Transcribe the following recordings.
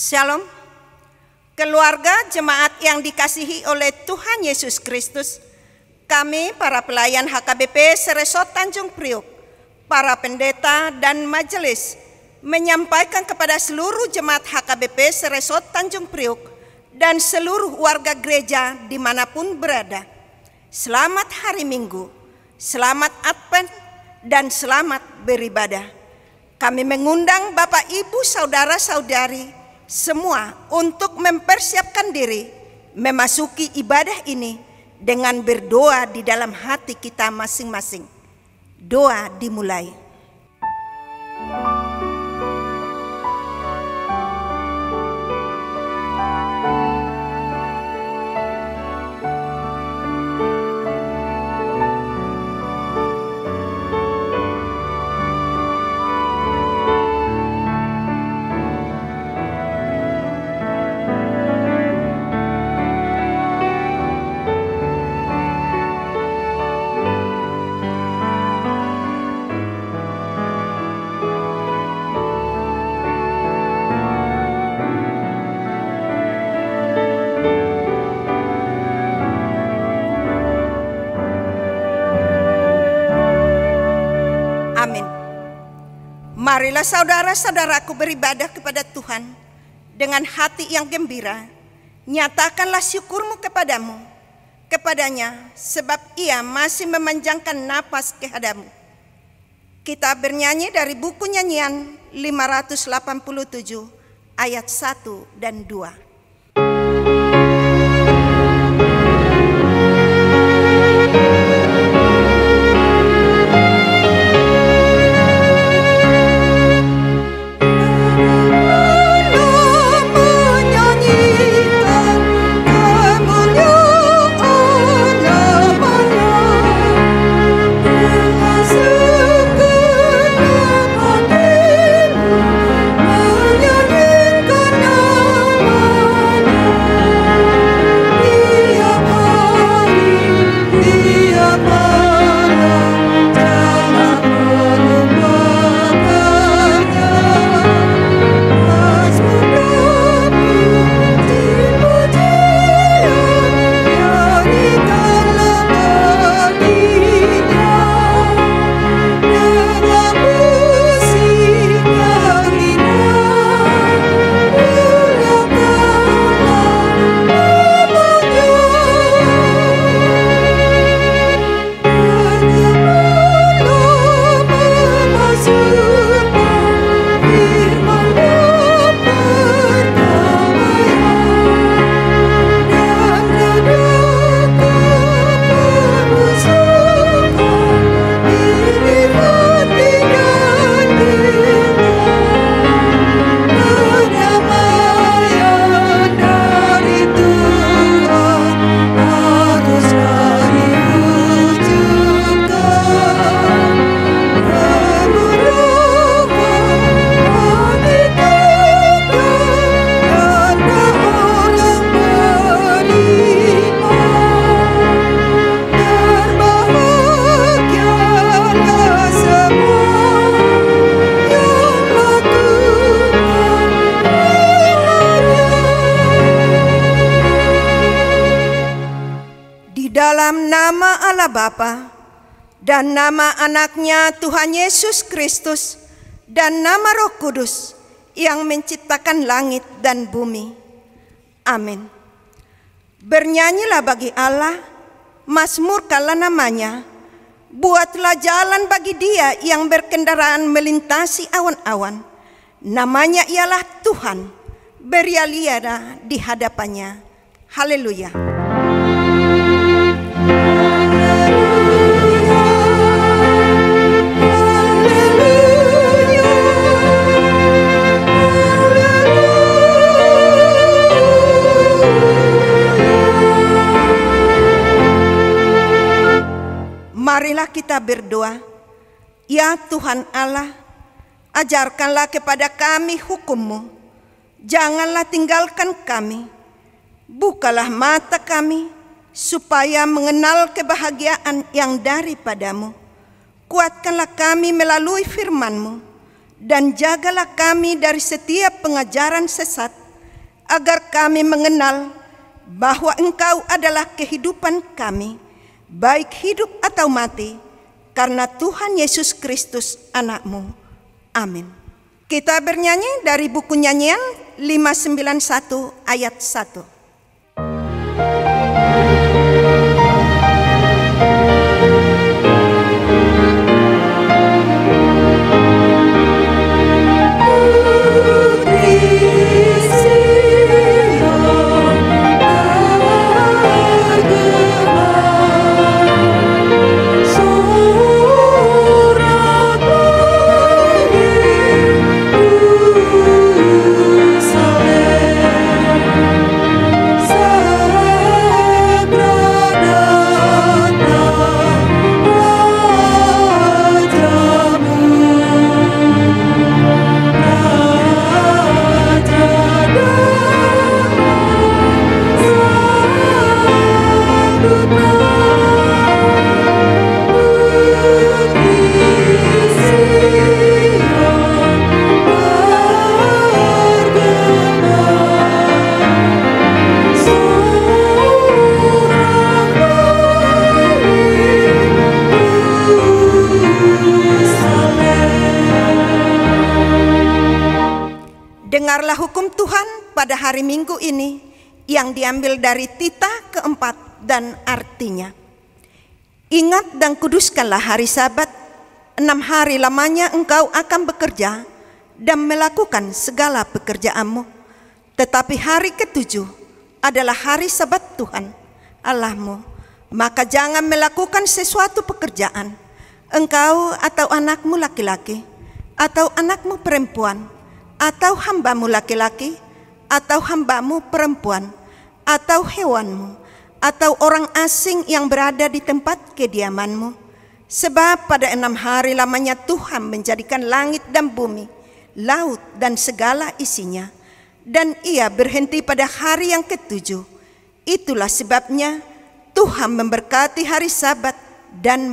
Shalom, keluarga jemaat yang dikasihi oleh Tuhan Yesus Kristus. Kami para pelayan HKBP Seresot Tanjung Priok, para pendeta dan majelis menyampaikan kepada seluruh jemaat HKBP Seresot Tanjung Priok dan seluruh warga gereja dimanapun berada. Selamat hari Minggu, selamat Advent, dan selamat beribadah. Kami mengundang Bapak, Ibu, Saudara-saudari semua untuk mempersiapkan diri memasuki ibadah ini dengan berdoa di dalam hati kita masing-masing. Doa dimulai. Marilah saudara-saudaraku beribadah kepada Tuhan dengan hati yang gembira. Nyatakanlah syukurmu kepadanya, sebab Ia masih memanjangkan napas kehadamu. Kita bernyanyi dari buku nyanyian 587 ayat 1 dan 2. Dalam nama Allah Bapa dan nama Anaknya Tuhan Yesus Kristus dan nama Roh Kudus yang menciptakan langit dan bumi. Amin. Bernyanyilah bagi Allah, mazmurkanlah namanya, buatlah jalan bagi Dia yang berkendaraan melintasi awan-awan. Namanya ialah Tuhan, berialah di hadapannya. Haleluya. Marilah kita berdoa. Ya Tuhan Allah, ajarkanlah kepada kami hukum-Mu. Janganlah tinggalkan kami. Bukalah mata kami, supaya mengenal kebahagiaan yang daripadamu. Kuatkanlah kami melalui firman-Mu, dan jagalah kami dari setiap pengajaran sesat, agar kami mengenal bahwa Engkau adalah kehidupan kami, baik hidup atau mati, karena Tuhan Yesus Kristus anak-Mu. Amin. Kita bernyanyi dari buku nyanyian 591 ayat 1. Dengarlah hukum Tuhan pada hari Minggu ini yang diambil dari Tita keempat dan artinya. Ingat dan kuduskanlah hari Sabat, 6 hari lamanya engkau akan bekerja dan melakukan segala pekerjaanmu. Tetapi hari ke-7 adalah hari Sabat Tuhan Allahmu. Maka jangan melakukan sesuatu pekerjaan, engkau atau anakmu laki-laki, atau anakmu perempuan, atau hambamu laki-laki, atau hambamu perempuan, atau hewanmu, atau orang asing yang berada di tempat kediamanmu. Sebab pada 6 hari lamanya Tuhan menjadikan langit dan bumi, laut dan segala isinya, dan Ia berhenti pada hari yang ke-7. Itulah sebabnya Tuhan memberkati hari Sabat dan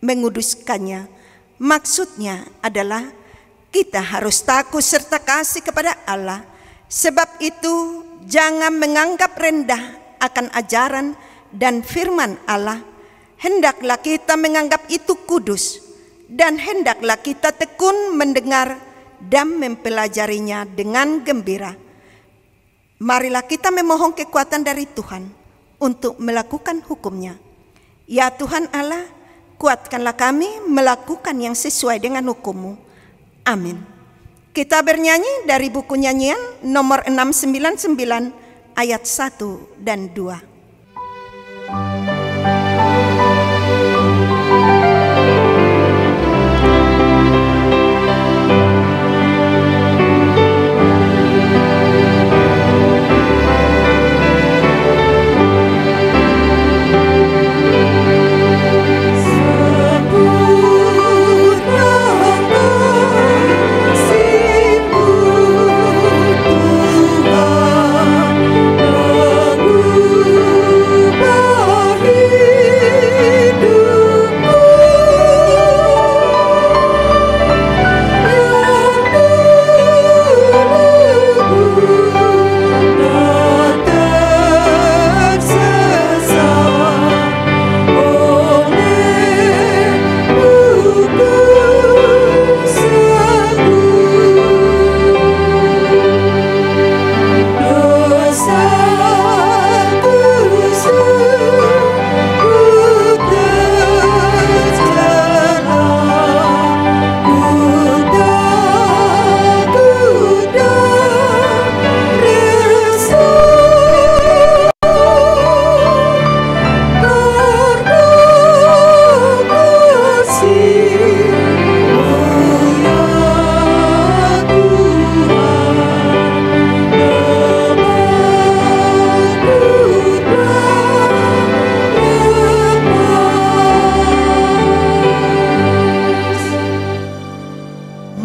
menguduskannya. Maksudnya adalah kita harus takut serta kasih kepada Allah. Sebab itu jangan menganggap rendah akan ajaran dan firman Allah. Hendaklah kita menganggap itu kudus, dan hendaklah kita tekun mendengar dan mempelajarinya dengan gembira. Marilah kita memohon kekuatan dari Tuhan untuk melakukan hukum-Nya. Ya Tuhan Allah, kuatkanlah kami melakukan yang sesuai dengan hukum-Mu. Amin. Kita bernyanyi dari buku nyanyian nomor 699 ayat 1 dan 2.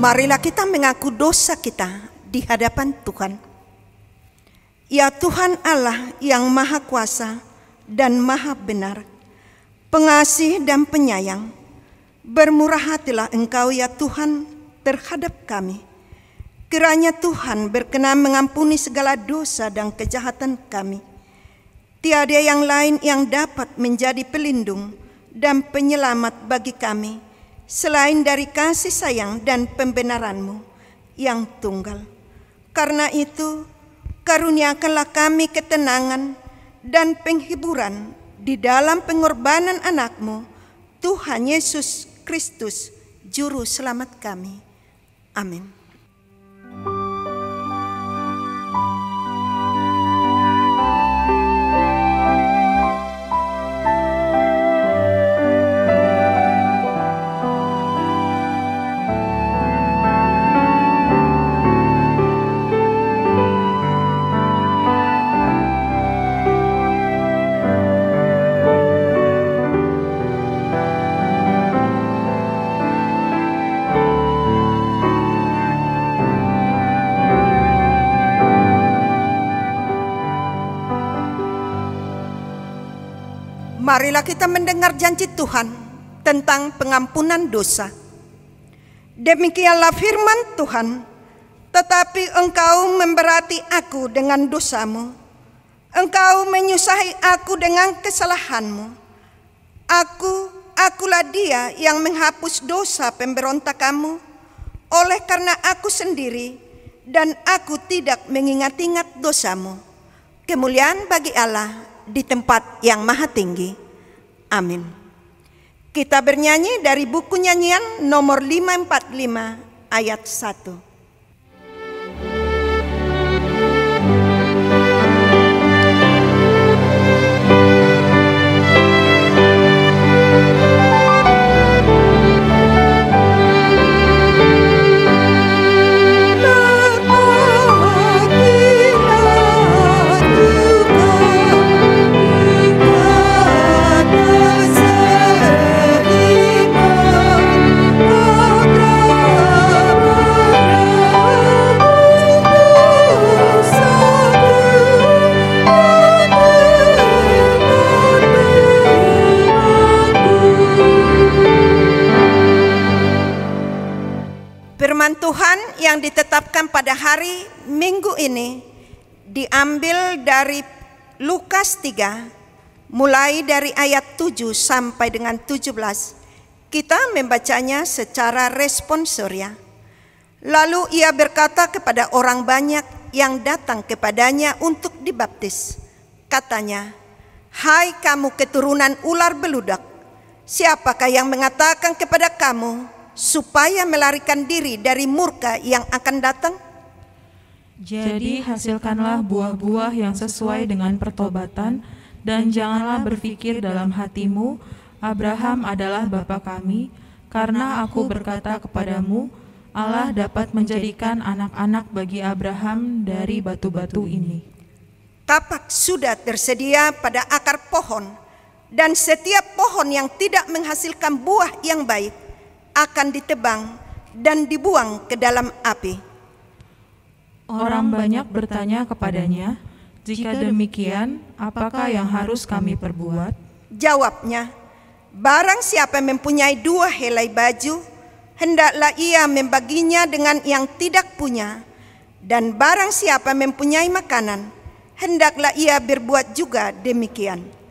Marilah kita mengaku dosa kita di hadapan Tuhan. Ya Tuhan Allah yang Maha Kuasa dan Maha Benar, pengasih dan penyayang, bermurah hatilah Engkau ya Tuhan terhadap kami. Kiranya Tuhan berkenan mengampuni segala dosa dan kejahatan kami. Tiada yang lain yang dapat menjadi pelindung dan penyelamat bagi kami selain dari kasih sayang dan pembenaran-Mu yang tunggal. Karena itu, karuniakanlah kami ketenangan dan penghiburan di dalam pengorbanan anak-Mu, Tuhan Yesus Kristus, Juru Selamat kami. Amin. Marilah kita mendengar janji Tuhan tentang pengampunan dosa. Demikianlah firman Tuhan, tetapi engkau memberati aku dengan dosamu, engkau menyusahi aku dengan kesalahanmu. Akulah dia yang menghapus dosa pemberontakanmu, oleh karena aku sendiri dan aku tidak mengingat-ingat dosamu. Kemuliaan bagi Allah di tempat yang maha tinggi. Amin. Kita bernyanyi dari buku nyanyian nomor 545 ayat 1. Firman Tuhan yang ditetapkan pada hari Minggu ini diambil dari Lukas 3, mulai dari ayat 7 sampai dengan 17. Kita membacanya secara responsoria. Lalu ia berkata kepada orang banyak yang datang kepadanya untuk dibaptis. Katanya, "Hai kamu keturunan ular beludak, siapakah yang mengatakan kepada kamu supaya melarikan diri dari murka yang akan datang? Jadi hasilkanlah buah-buah yang sesuai dengan pertobatan, dan janganlah berpikir dalam hatimu, Abraham adalah bapa kami, karena aku berkata kepadamu, Allah dapat menjadikan anak-anak bagi Abraham dari batu-batu ini. Tapak sudah tersedia pada akar pohon, dan setiap pohon yang tidak menghasilkan buah yang baik akan ditebang dan dibuang ke dalam api." Orang banyak bertanya kepadanya, "Jika demikian, apakah yang harus kami perbuat?" Jawabnya, "Barang siapa mempunyai 2 helai baju, hendaklah ia membaginya dengan yang tidak punya. Dan barang siapa mempunyai makanan, hendaklah ia berbuat juga demikian."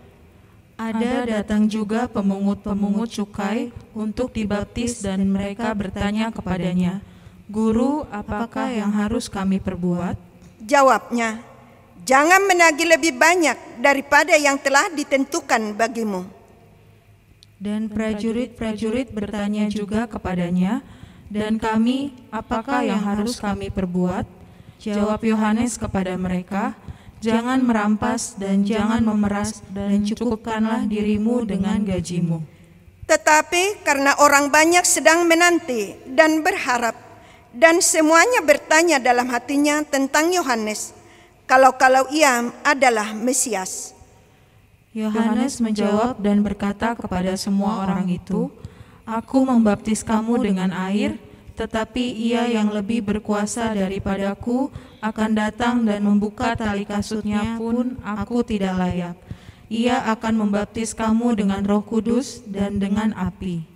Ada datang juga pemungut-pemungut cukai untuk dibaptis, dan mereka bertanya kepadanya, "Guru, apakah yang harus kami perbuat?" Jawabnya, "Jangan menagih lebih banyak daripada yang telah ditentukan bagimu." Dan prajurit-prajurit bertanya juga kepadanya, "Dan kami, apakah yang harus kami perbuat?" Jawab Yohanes kepada mereka, "Jangan merampas dan jangan memeras, dan cukupkanlah dirimu dengan gajimu." Tetapi karena orang banyak sedang menanti dan berharap, dan semuanya bertanya dalam hatinya tentang Yohanes, kalau ia adalah Mesias. Yohanes menjawab dan berkata kepada semua orang itu, "Aku membaptis kamu dengan air, tetapi ia yang lebih berkuasa daripadaku akan datang, dan membuka tali kasutnya pun aku tidak layak. Ia akan membaptis kamu dengan Roh Kudus dan dengan api."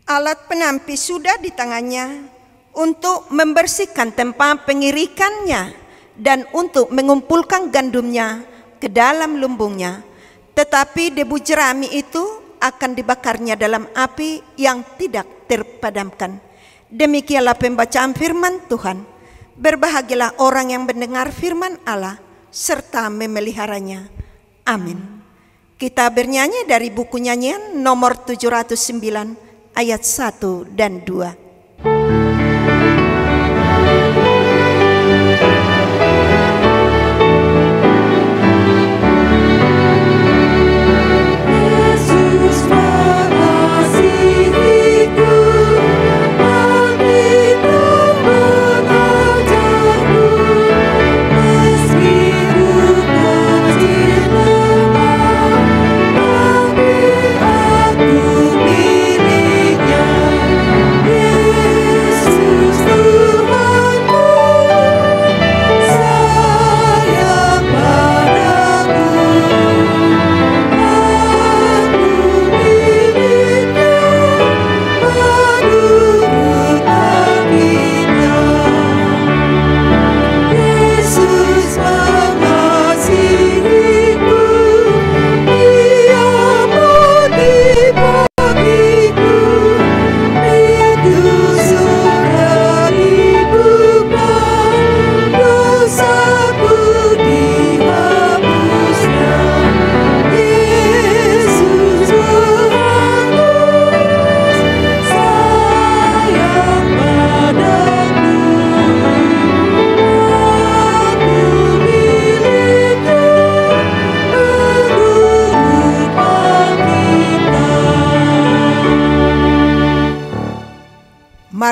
Alat penampi sudah di tangannya, untuk membersihkan tempat pengirikannya dan untuk mengumpulkan gandumnya ke dalam lumbungnya. Tetapi debu jerami itu akan dibakarnya dalam api yang tidak terpadamkan. Demikianlah pembacaan firman Tuhan. Berbahagialah orang yang mendengar firman Allah serta memeliharanya. Amin. Kita bernyanyi dari buku nyanyian nomor 709 ayat 1 dan 2.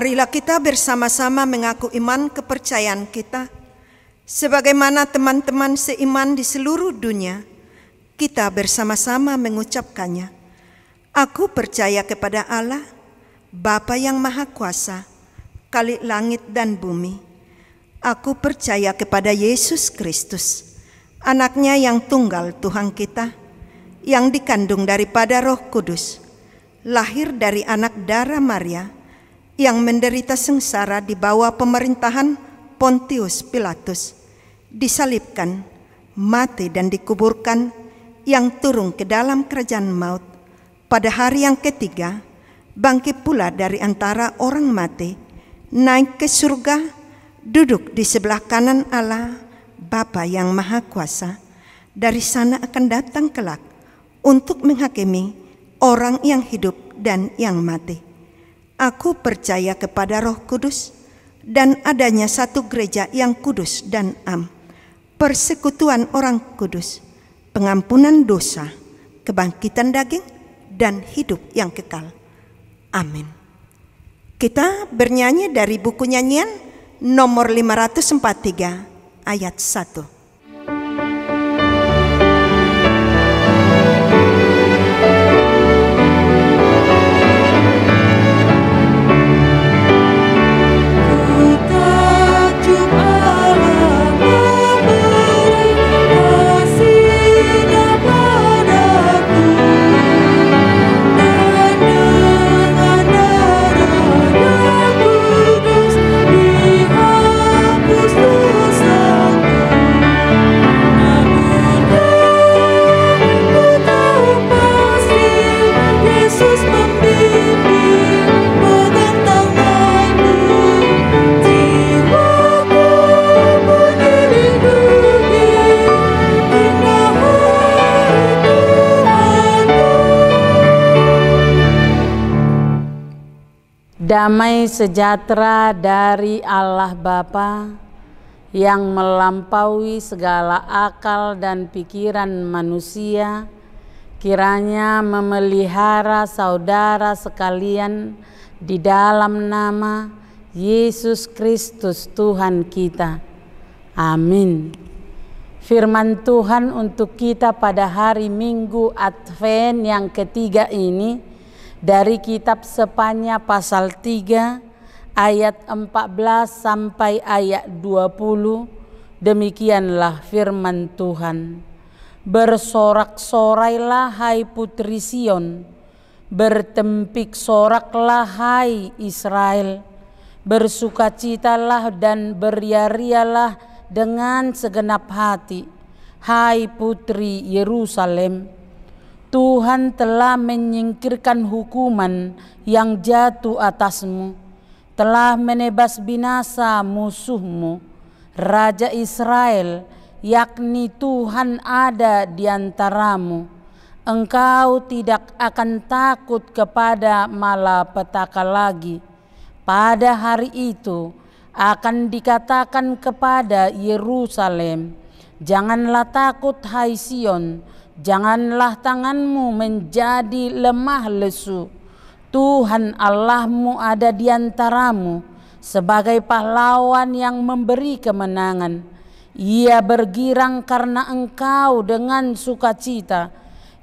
Marilah kita bersama-sama mengaku iman kepercayaan kita. Sebagaimana teman-teman seiman di seluruh dunia, kita bersama-sama mengucapkannya. Aku percaya kepada Allah, Bapa yang Maha Kuasa, Khalik langit dan bumi. Aku percaya kepada Yesus Kristus, Anaknya yang tunggal Tuhan kita, yang dikandung daripada Roh Kudus, lahir dari anak darah Maria, yang menderita sengsara di bawah pemerintahan Pontius Pilatus, disalibkan, mati dan dikuburkan, yang turun ke dalam kerajaan maut. Pada hari yang ketiga, bangkit pula dari antara orang mati, naik ke surga, duduk di sebelah kanan Allah, Bapa yang Maha Kuasa. Dari sana akan datang kelak untuk menghakimi orang yang hidup dan yang mati. Aku percaya kepada Roh Kudus dan adanya satu gereja yang kudus dan am, persekutuan orang kudus, pengampunan dosa, kebangkitan daging, dan hidup yang kekal. Amin. Kita bernyanyi dari buku nyanyian nomor 543 ayat 1. Damai sejahtera dari Allah Bapa yang melampaui segala akal dan pikiran manusia, kiranya memelihara saudara sekalian di dalam nama Yesus Kristus Tuhan kita. Amin. Firman Tuhan untuk kita pada hari Minggu Advent yang ketiga ini dari kitab Spanya pasal 3 ayat 14 sampai ayat 20. Demikianlah firman Tuhan. Bersorak-sorailah hai putri Sion, bertempik soraklah hai Israel, bersukacitalah dan beria-rialah dengan segenap hati, hai putri Yerusalem. Tuhan telah menyingkirkan hukuman yang jatuh atasmu, telah menebas binasa musuhmu. Raja Israel, yakni Tuhan, ada di antaramu. Engkau tidak akan takut kepada malapetaka lagi. Pada hari itu akan dikatakan kepada Yerusalem, janganlah takut hai Sion, janganlah tanganmu menjadi lemah lesu. Tuhan Allahmu ada di antaramu sebagai pahlawan yang memberi kemenangan. Ia bergirang karena engkau dengan sukacita.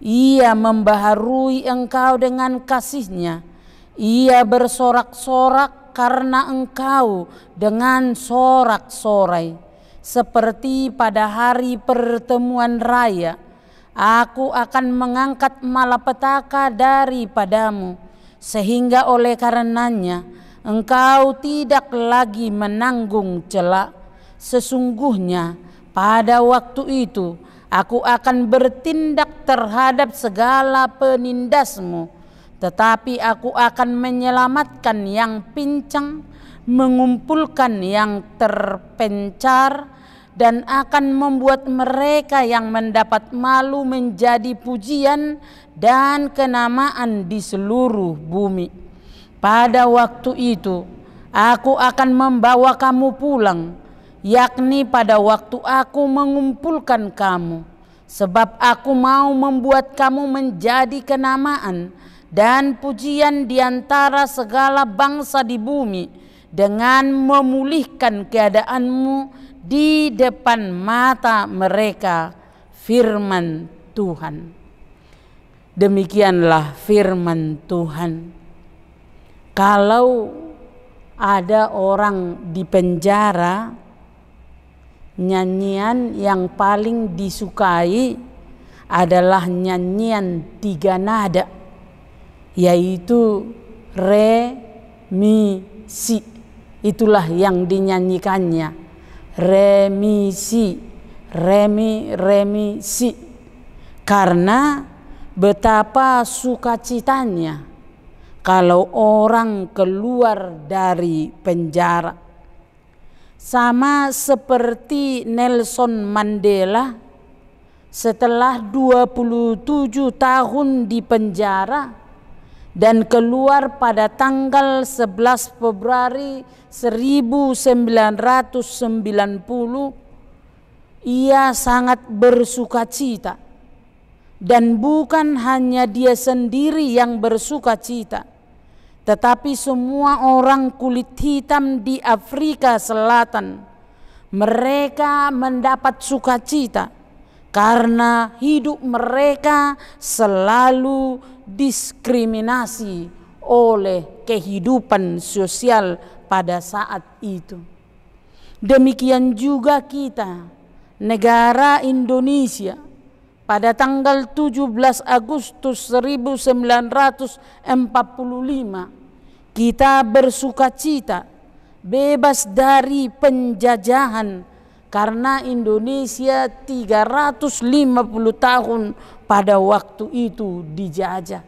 Ia membaharui engkau dengan kasih-Nya. Ia bersorak-sorak karena engkau dengan sorak-sorai. Seperti pada hari pertemuan raya, aku akan mengangkat malapetaka daripadamu, sehingga oleh karenanya engkau tidak lagi menanggung cela. Sesungguhnya pada waktu itu aku akan bertindak terhadap segala penindasmu, tetapi aku akan menyelamatkan yang pincang, mengumpulkan yang terpencar, dan akan membuat mereka yang mendapat malu menjadi pujian dan kenamaan di seluruh bumi. Pada waktu itu aku akan membawa kamu pulang, yakni pada waktu aku mengumpulkan kamu, sebab aku mau membuat kamu menjadi kenamaan dan pujian di antara segala bangsa di bumi, dengan memulihkan keadaanmu di depan mata mereka. Firman Tuhan. Demikianlah firman Tuhan. Kalau ada orang di penjara, nyanyian yang paling disukai adalah nyanyian 3 nada, yaitu re, mi, si. Itulah yang dinyanyikannya. Re, mi, si, re, mi, si. Karena betapa sukacitanya kalau orang keluar dari penjara. Sama seperti Nelson Mandela, setelah 27 tahun di penjara dan keluar pada tanggal 11 Februari 1990, ia sangat bersukacita. Dan bukan hanya dia sendiri yang bersukacita, tetapi semua orang kulit hitam di Afrika Selatan. Mereka mendapat sukacita karena hidup mereka selalu diskriminasi oleh kehidupan sosial pada saat itu. Demikian juga kita, negara Indonesia, pada tanggal 17 Agustus 1945 kita bersukacita bebas dari penjajahan, karena Indonesia 350 tahun pada waktu itu dijajah.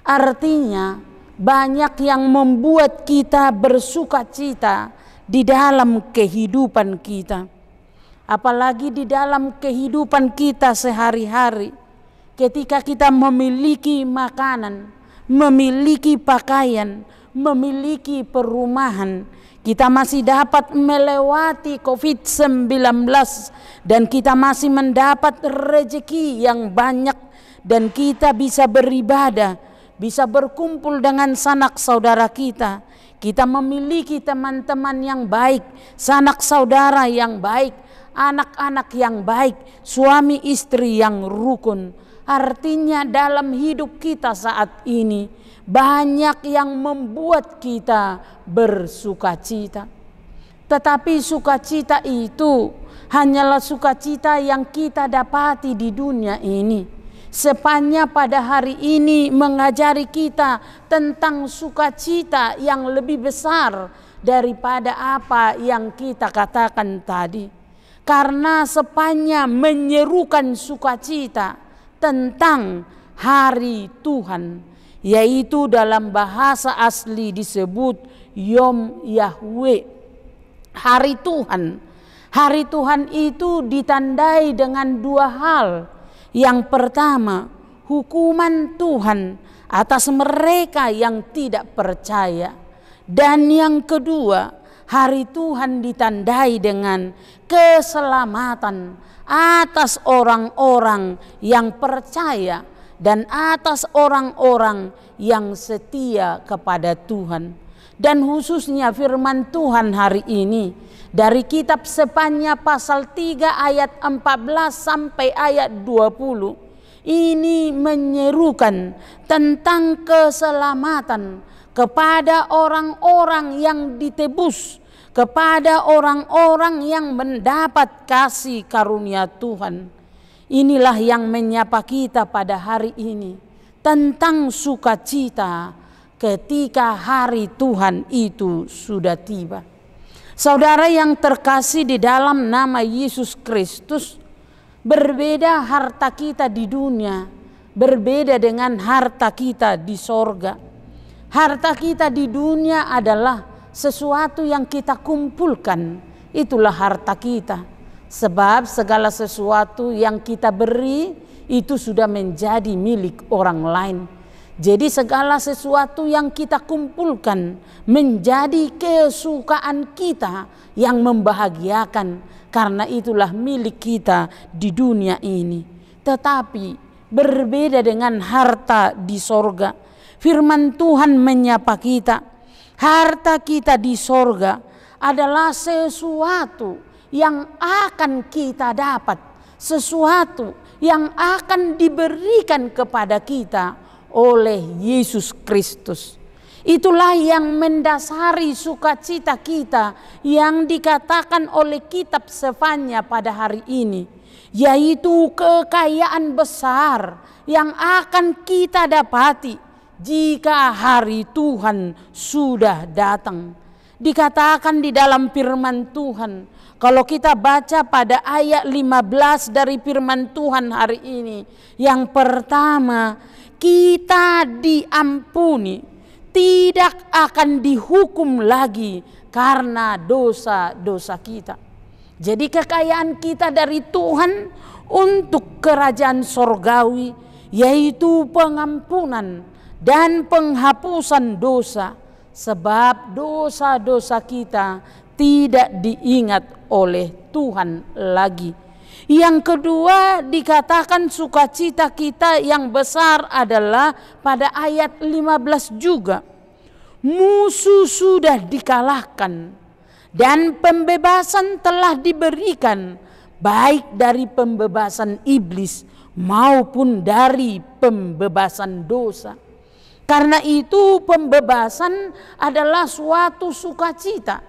Artinya banyak yang membuat kita bersukacita di dalam kehidupan kita. Apalagi di dalam kehidupan kita sehari-hari, ketika kita memiliki makanan, memiliki pakaian, memiliki perumahan, kita masih dapat melewati COVID-19 dan kita masih mendapat rezeki yang banyak, dan kita bisa beribadah, bisa berkumpul dengan sanak saudara kita. Kita memiliki teman-teman yang baik, sanak saudara yang baik, anak-anak yang baik, suami istri yang rukun. Artinya dalam hidup kita saat ini banyak yang membuat kita bersukacita. Tetapi sukacita itu hanyalah sukacita yang kita dapati di dunia ini. Sepanya pada hari ini mengajari kita tentang sukacita yang lebih besar daripada apa yang kita katakan tadi. Karena sepanjang menyerukan sukacita tentang hari Tuhan, yaitu dalam bahasa asli disebut Yom Yahweh, hari Tuhan. Hari Tuhan itu ditandai dengan dua hal. Yang pertama, hukuman Tuhan atas mereka yang tidak percaya. Dan yang kedua, hari Tuhan ditandai dengan keselamatan atas orang-orang yang percaya dan atas orang-orang yang setia kepada Tuhan. Dan khususnya firman Tuhan hari ini dari kitab Sefanya pasal 3 ayat 14 sampai ayat 20 ini menyerukan tentang keselamatan kepada orang-orang yang ditebus, kepada orang-orang yang mendapat kasih karunia Tuhan. Inilah yang menyapa kita pada hari ini tentang sukacita ketika hari Tuhan itu sudah tiba. Saudara yang terkasih di dalam nama Yesus Kristus, berbeda harta kita di dunia, berbeda dengan harta kita di sorga. Harta kita di dunia adalah sesuatu yang kita kumpulkan, itulah harta kita. Sebab segala sesuatu yang kita beri itu sudah menjadi milik orang lain. Jadi segala sesuatu yang kita kumpulkan menjadi kesukaan kita yang membahagiakan, karena itulah milik kita di dunia ini. Tetapi berbeda dengan harta di sorga. Firman Tuhan menyapa kita, harta kita di sorga adalah sesuatu yang akan kita dapat, sesuatu yang akan diberikan kepada kita oleh Yesus Kristus. Itulah yang mendasari sukacita kita yang dikatakan oleh kitab Sefanya pada hari ini, yaitu kekayaan besar yang akan kita dapati jika hari Tuhan sudah datang. Dikatakan di dalam firman Tuhan, kalau kita baca pada ayat 15 dari firman Tuhan hari ini, yang pertama, kita diampuni, tidak akan dihukum lagi karena dosa-dosa kita. Jadi kekayaan kita dari Tuhan untuk kerajaan sorgawi, yaitu pengampunan dan penghapusan dosa, sebab dosa-dosa kita tidak diingat oleh Tuhan lagi. Yang kedua, dikatakan sukacita kita yang besar adalah pada ayat 15 juga. Musuh sudah dikalahkan dan pembebasan telah diberikan, baik dari pembebasan iblis maupun dari pembebasan dosa. Karena itu pembebasan adalah suatu sukacita.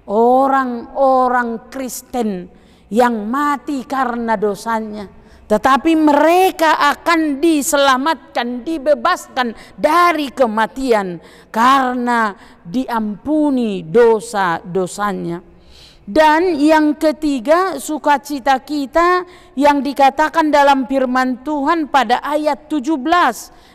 Orang-orang Kristen yang mati karena dosanya, tetapi mereka akan diselamatkan, dibebaskan dari kematian karena diampuni dosa-dosanya. Dan yang ketiga, sukacita kita yang dikatakan dalam firman Tuhan pada ayat 17,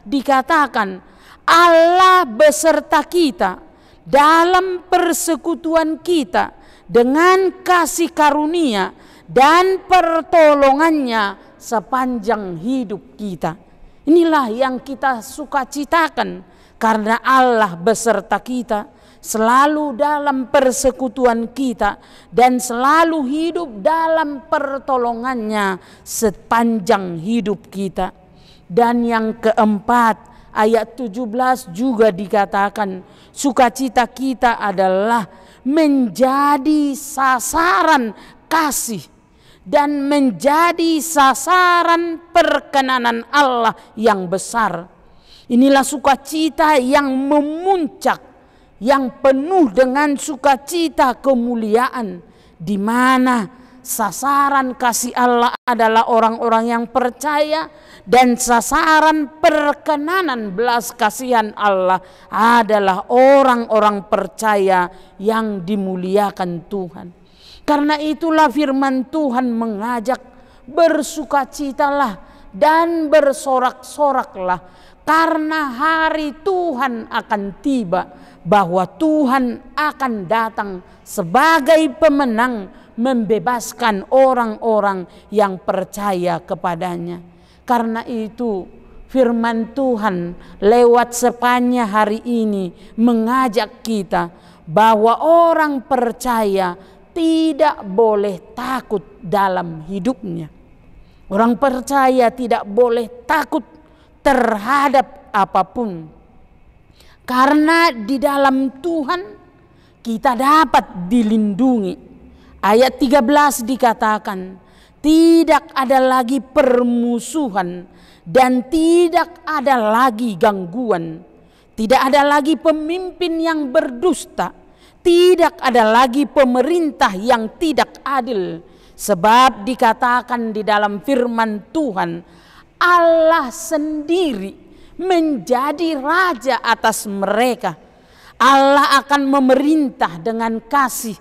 dikatakan Allah beserta kita dalam persekutuan kita dengan kasih karunia dan pertolongannya sepanjang hidup kita. Inilah yang kita sukacitakan, karena Allah beserta kita, selalu dalam persekutuan kita, dan selalu hidup dalam pertolongannya sepanjang hidup kita. Dan yang keempat, ayat 17 juga dikatakan sukacita kita adalah menjadi sasaran kasih dan menjadi sasaran perkenanan Allah yang besar. Inilah sukacita yang memuncak, yang penuh dengan sukacita kemuliaan, di mana sasaran kasih Allah adalah orang-orang yang percaya, dan sasaran perkenanan belas kasihan Allah adalah orang-orang percaya yang dimuliakan Tuhan. Karena itulah firman Tuhan mengajak, bersukacitalah dan bersorak-soraklah, karena hari Tuhan akan tiba, bahwa Tuhan akan datang sebagai pemenang membebaskan orang-orang yang percaya kepadanya. Karena itu firman Tuhan lewat sepanjang hari ini mengajak kita bahwa orang percaya tidak boleh takut dalam hidupnya. Orang percaya tidak boleh takut terhadap apapun. Karena di dalam Tuhan kita dapat dilindungi. Ayat 13 dikatakan, tidak ada lagi permusuhan dan tidak ada lagi gangguan. Tidak ada lagi pemimpin yang berdusta. Tidak ada lagi pemerintah yang tidak adil. Sebab dikatakan di dalam firman Tuhan, Allah sendiri menjadi raja atas mereka. Allah akan memerintah dengan kasih.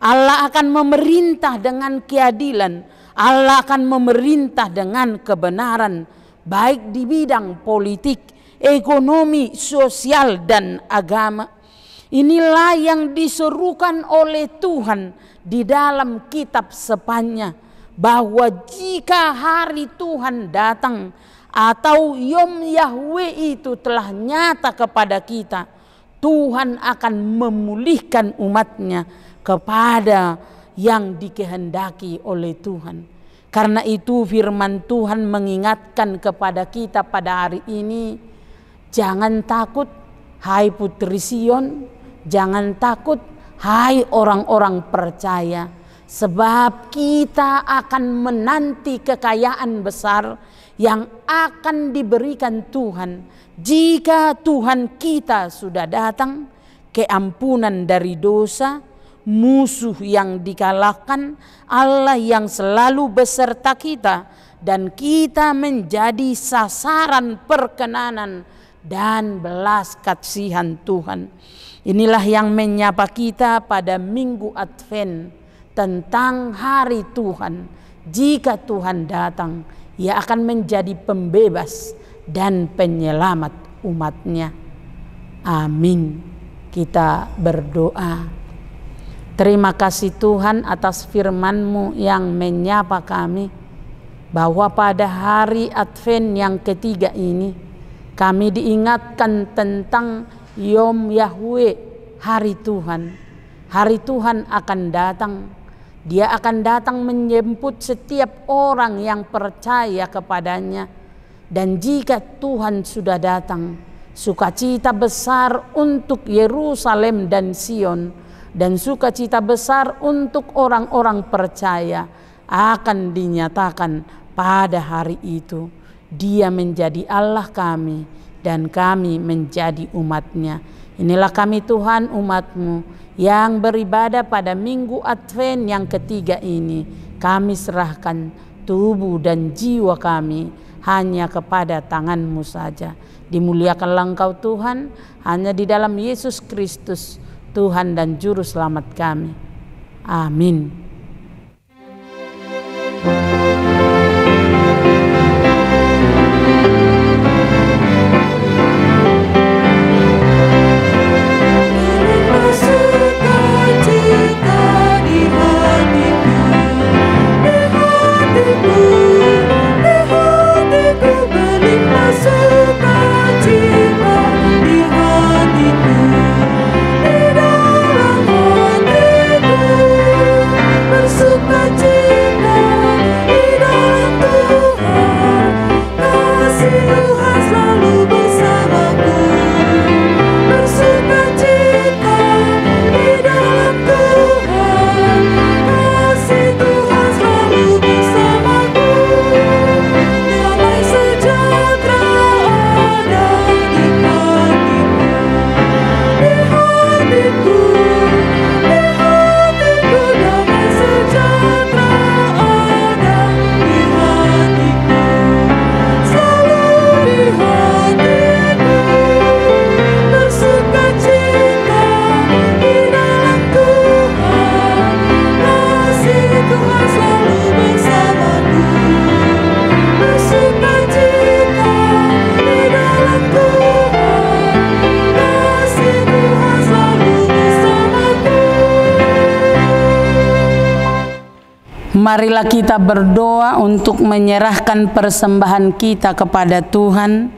Allah akan memerintah dengan keadilan. Allah akan memerintah dengan kebenaran, baik di bidang politik, ekonomi, sosial, dan agama. Inilah yang diserukan oleh Tuhan di dalam kitab sepanjang, bahwa jika hari Tuhan datang atau Yom Yahweh itu telah nyata kepada kita, Tuhan akan memulihkan umatnya kepada yang dikehendaki oleh Tuhan. Karena itu firman Tuhan mengingatkan kepada kita pada hari ini, jangan takut hai putri Sion, jangan takut hai orang-orang percaya, sebab kita akan menanti kekayaan besar yang akan diberikan Tuhan jika Tuhan kita sudah datang, keampunan dari dosa, musuh yang dikalahkan, Allah yang selalu beserta kita, dan kita menjadi sasaran perkenanan dan belas kasihan Tuhan. Inilah yang menyapa kita pada Minggu Advent tentang hari Tuhan. Jika Tuhan datang, Ia akan menjadi pembebas dan penyelamat umatnya. Amin. Kita berdoa. Terima kasih Tuhan atas firman-Mu yang menyapa kami, bahwa pada hari Advent yang ketiga ini kami diingatkan tentang Yom Yahweh, hari Tuhan. Hari Tuhan akan datang. Dia akan datang menjemput setiap orang yang percaya kepadanya. Dan jika Tuhan sudah datang, sukacita besar untuk Yerusalem dan Sion, dan sukacita besar untuk orang-orang percaya akan dinyatakan pada hari itu. Dia menjadi Allah kami dan kami menjadi umat-Nya. Inilah kami Tuhan, umat-Mu yang beribadah pada Minggu Advent yang ketiga ini. Kami serahkan tubuh dan jiwa kami hanya kepada tangan-Mu saja. Dimuliakanlah Engkau Tuhan, hanya di dalam Yesus Kristus, Tuhan dan Juru Selamat kami. Amin. Bersukacita Marilah kita berdoa untuk menyerahkan persembahan kita kepada Tuhan.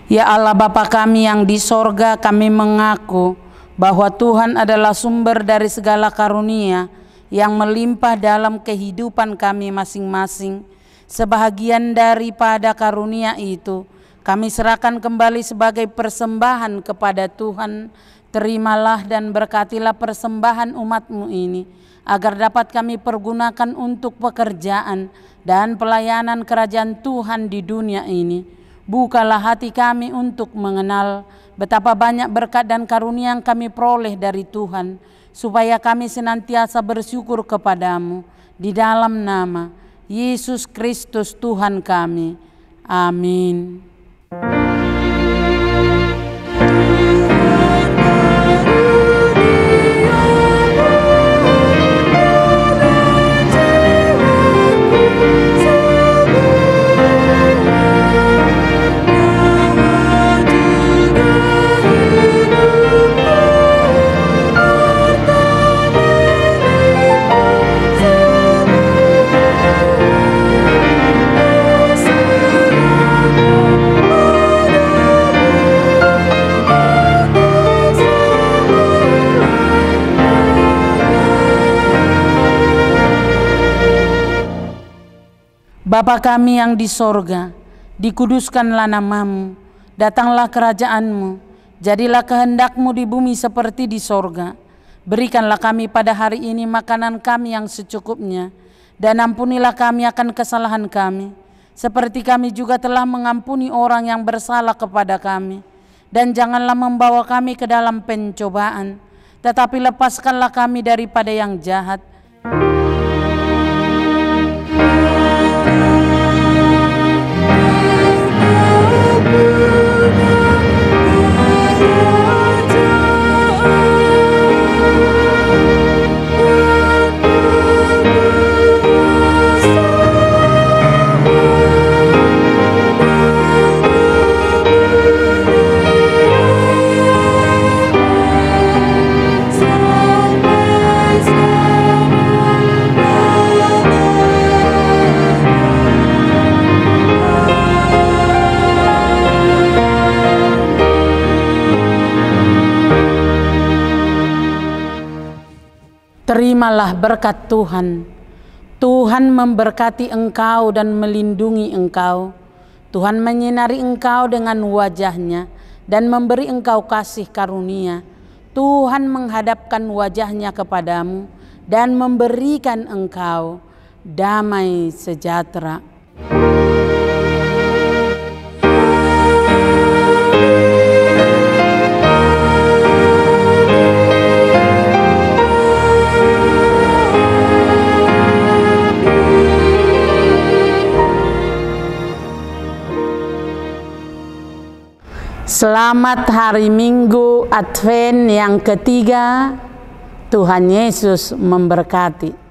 Ya Allah Bapa kami yang di sorga, kami mengaku bahwa Tuhan adalah sumber dari segala karunia yang melimpah dalam kehidupan kami masing-masing. Sebahagian daripada karunia itu kami serahkan kembali sebagai persembahan kepada Tuhan. Terimalah dan berkatilah persembahan umat-Mu ini, agar dapat kami pergunakan untuk pekerjaan dan pelayanan kerajaan Tuhan di dunia ini. Bukalah hati kami untuk mengenal betapa banyak berkat dan karunia yang kami peroleh dari Tuhan, supaya kami senantiasa bersyukur kepadamu. Di dalam nama Yesus Kristus Tuhan kami. Amin. Bapa kami yang di sorga, dikuduskanlah nama-Mu, datanglah kerajaan-Mu, jadilah kehendak-Mu di bumi seperti di sorga. Berikanlah kami pada hari ini makanan kami yang secukupnya, dan ampunilah kami akan kesalahan kami, seperti kami juga telah mengampuni orang yang bersalah kepada kami. Dan janganlah membawa kami ke dalam pencobaan, tetapi lepaskanlah kami daripada yang jahat. Terimalah berkat Tuhan. Tuhan memberkati engkau dan melindungi engkau. Tuhan menyinari engkau dengan wajah-Nya dan memberi engkau kasih karunia. Tuhan menghadapkan wajah-Nya kepadamu dan memberikan engkau damai sejahtera. Selamat hari Minggu Advent yang ketiga. Tuhan Yesus memberkati.